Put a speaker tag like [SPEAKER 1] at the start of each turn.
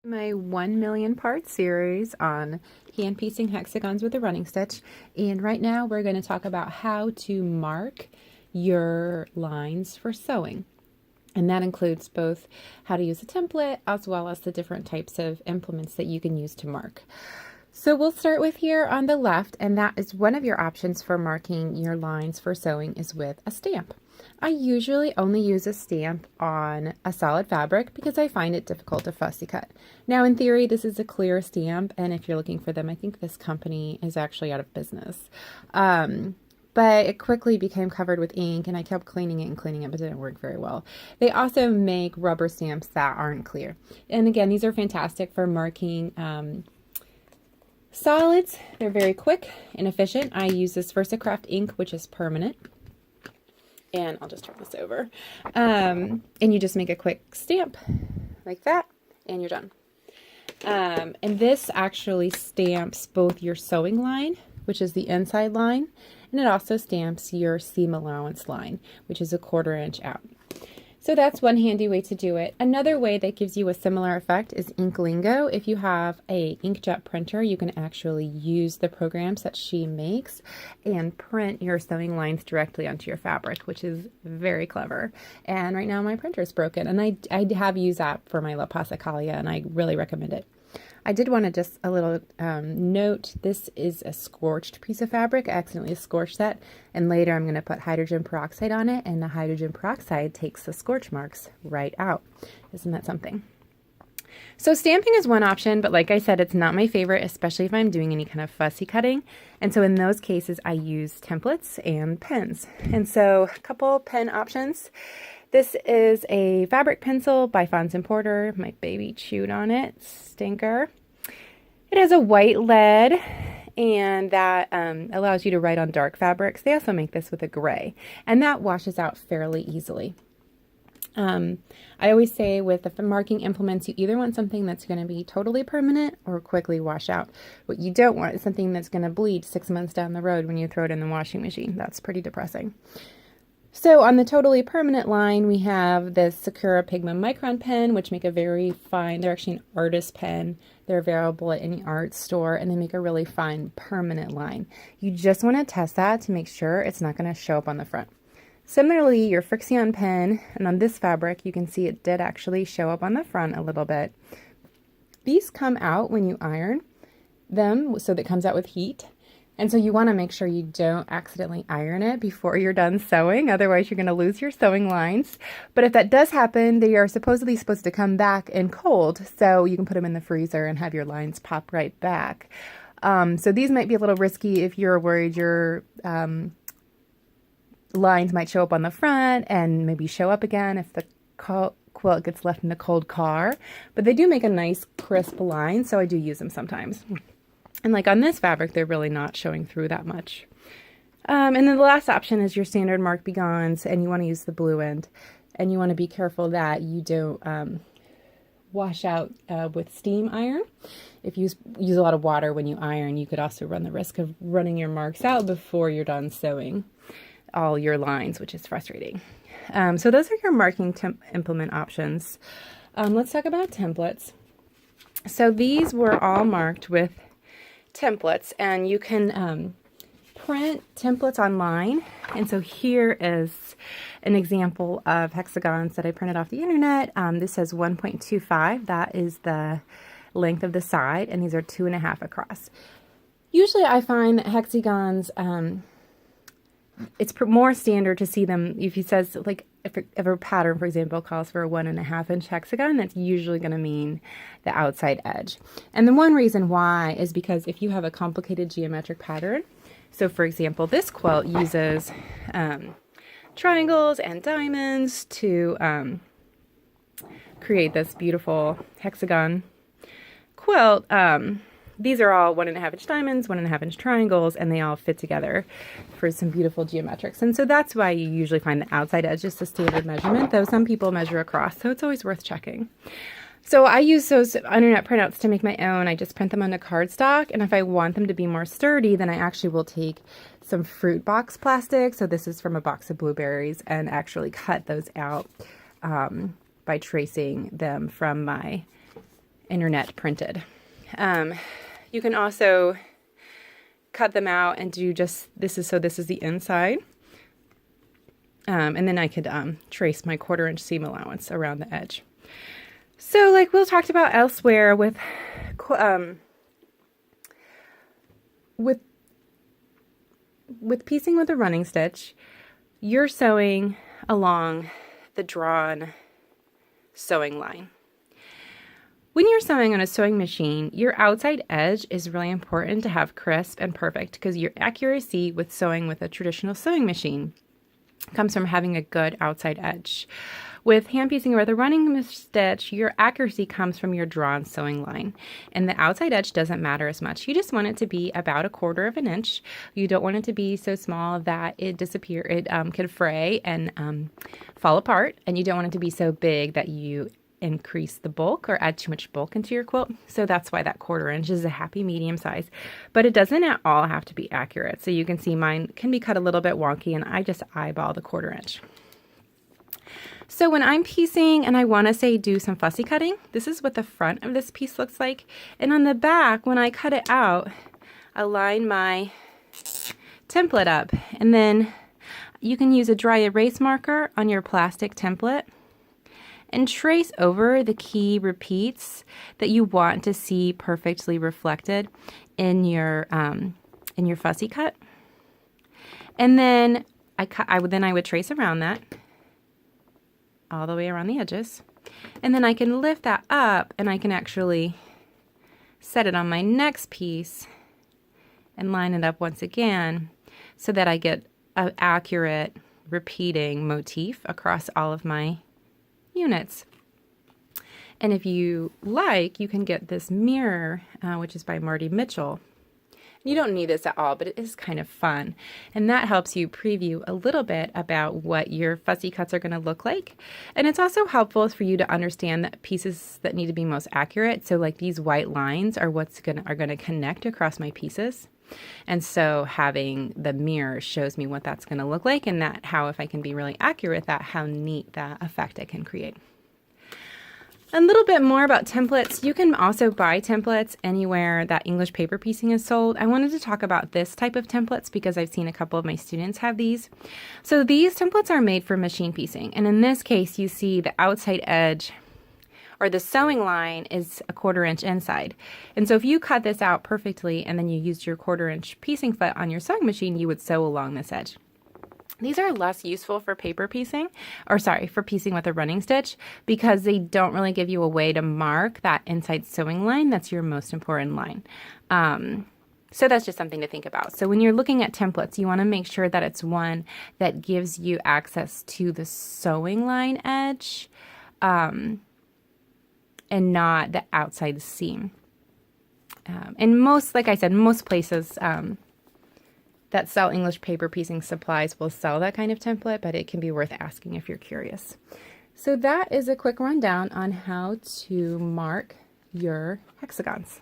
[SPEAKER 1] My 1 million part series on hand piecing hexagons with a running stitch, and right now we're going to talk about how to mark your lines for sewing, and that includes both how to use a template as well as the different types of implements that you can use to mark. So we'll start with here on the left, and that is one of your options for marking your lines for sewing is with a stamp. I usually only use a stamp on a solid fabric because I find it difficult to fussy cut. Now in theory this is a clear stamp, and if you're looking for them, I think this company is actually out of business. But it quickly became covered with ink, and I kept cleaning it, but it didn't work very well. They also make rubber stamps that aren't clear. And again, these are fantastic for marking solids. They're very quick and efficient. I use this VersaCraft ink, which is permanent. And I'll just turn this over. And you just make a quick stamp like that, and you're done. And this actually stamps both your sewing line, which is the inside line, and it also stamps your seam allowance line, which is a 1/4 inch out. So that's one handy way to do it. Another way that gives you a similar effect is Inklingo. If you have a inkjet printer, you can actually use the programs that she makes and print your sewing lines directly onto your fabric, which is very clever. And right now my printer is broken, and I have used that for my La Passacalia, and I really recommend it. I did want to just a little note, this is a scorched piece of fabric. I accidentally scorched that, and later I'm going to put hydrogen peroxide on it, and the hydrogen peroxide takes the scorch marks right out. Isn't that something? So stamping is one option, but like I said, it's not my favorite, especially if I'm doing any kind of fussy cutting. And so in those cases, I use templates and pens. And so a couple pen options. This is a fabric pencil by Fons and Porter. My baby chewed on it. Stinker. It has a white lead, and that allows you to write on dark fabrics. They also make this with a gray, and that washes out fairly easily. I always say with the marking implements, you either want something that's going to be totally permanent or quickly wash out. What you don't want is something that's going to bleed 6 months down the road when you throw it in the washing machine. That's pretty depressing. So on the totally permanent line, we have this Sakura Pigma Micron pen, which make a very fine, they're actually an artist pen. They're available at any art store, and they make a really fine permanent line. You just want to test that to make sure it's not going to show up on the front. Similarly, your Frixion pen, and on this fabric, you can see it did actually show up on the front a little bit. These come out when you iron them, so that it comes out with heat. And so you want to make sure you don't accidentally iron it before you're done sewing, otherwise you're going to lose your sewing lines. But if that does happen, they are supposedly supposed to come back in cold, so you can put them in the freezer and have your lines pop right back. So these might be a little risky if you're worried your lines might show up on the front and maybe show up again if the quilt gets left in a cold car. But they do make a nice crisp line, so I do use them sometimes. And like on this fabric, they're really not showing through that much. And then the last option is your standard Mark Begons, and you want to use the blue end. And you want to be careful that you don't wash out with steam iron. If you use a lot of water when you iron, you could also run the risk of running your marks out before you're done sewing all your lines, which is frustrating. So those are your marking implement options. Let's talk about templates. So these were all marked with templates, and you can print templates online. And so here is an example of hexagons that I printed off the internet. This says 1.25. That is the length of the side, and these are 2.5 across. Usually I find that hexagons, it's more standard to see them if it says, like, if a pattern, for example, calls for a 1.5 inch hexagon, that's usually going to mean the outside edge. And the one reason why is because if you have a complicated geometric pattern, so for example, this quilt uses triangles and diamonds to create this beautiful hexagon quilt. These are all 1.5 inch diamonds, 1.5 inch triangles, and they all fit together for some beautiful geometrics. And so that's why you usually find the outside edge is the standard measurement, though some people measure across, so it's always worth checking. So I use those internet printouts to make my own. I just print them onto cardstock, and if I want them to be more sturdy, then I actually will take some fruit box plastic. So this is from a box of blueberries, and actually cut those out by tracing them from my internet printed. You can also cut them out and do just, this is the inside. And then I could trace my 1/4 inch seam allowance around the edge. So like Will talked about elsewhere with piecing with a running stitch, you're sewing along the drawn sewing line. When you're sewing on a sewing machine, your outside edge is really important to have crisp and perfect because your accuracy with sewing with a traditional sewing machine comes from having a good outside edge. With hand piecing with a running stitch, your accuracy comes from your drawn sewing line. And the outside edge doesn't matter as much. You just want it to be about 1/4 inch. You don't want it to be so small that it could fray and fall apart. And you don't want it to be so big that you increase the bulk or add too much bulk into your quilt. So that's why that 1/4 inch is a happy medium size. But it doesn't at all have to be accurate. So you can see mine can be cut a little bit wonky, and I just eyeball the 1/4 inch. So when I'm piecing and I want to say do some fussy cutting, this is what the front of this piece looks like. And on the back, when I cut it out, I line my template up. And then you can use a dry erase marker on your plastic template and trace over the key repeats that you want to see perfectly reflected in your fussy cut. And then I would trace around that all the way around the edges. And then I can lift that up and I can actually set it on my next piece and line it up once again so that I get an accurate repeating motif across all of my units. And if you like, you can get this mirror, which is by Marty Mitchell. You don't need this at all, but it is kind of fun. And that helps you preview a little bit about what your fussy cuts are going to look like. And it's also helpful for you to understand the pieces that need to be most accurate. So like these white lines are what's going to connect across my pieces. And so having the mirror shows me what that's going to look like, and that how, if I can be really accurate, that how neat that effect I can create. A little bit more about templates. You can also buy templates anywhere that English paper piecing is sold. I wanted to talk about this type of templates because I've seen a couple of my students have these. So these templates are made for machine piecing. And in this case, you see the outside edge or the sewing line is a 1/4 inch inside. And so if you cut this out perfectly and then you used your 1/4 inch piecing foot on your sewing machine, you would sew along this edge. These are less useful for paper piecing, for piecing with a running stitch, because they don't really give you a way to mark that inside sewing line. That's your most important line. So that's just something to think about. So when you're looking at templates, you want to make sure that it's one that gives you access to the sewing line edge and not the outside seam. And like I said, most places that sell English paper piecing supplies will sell that kind of template, but it can be worth asking if you're curious. So that is a quick rundown on how to mark your hexagons.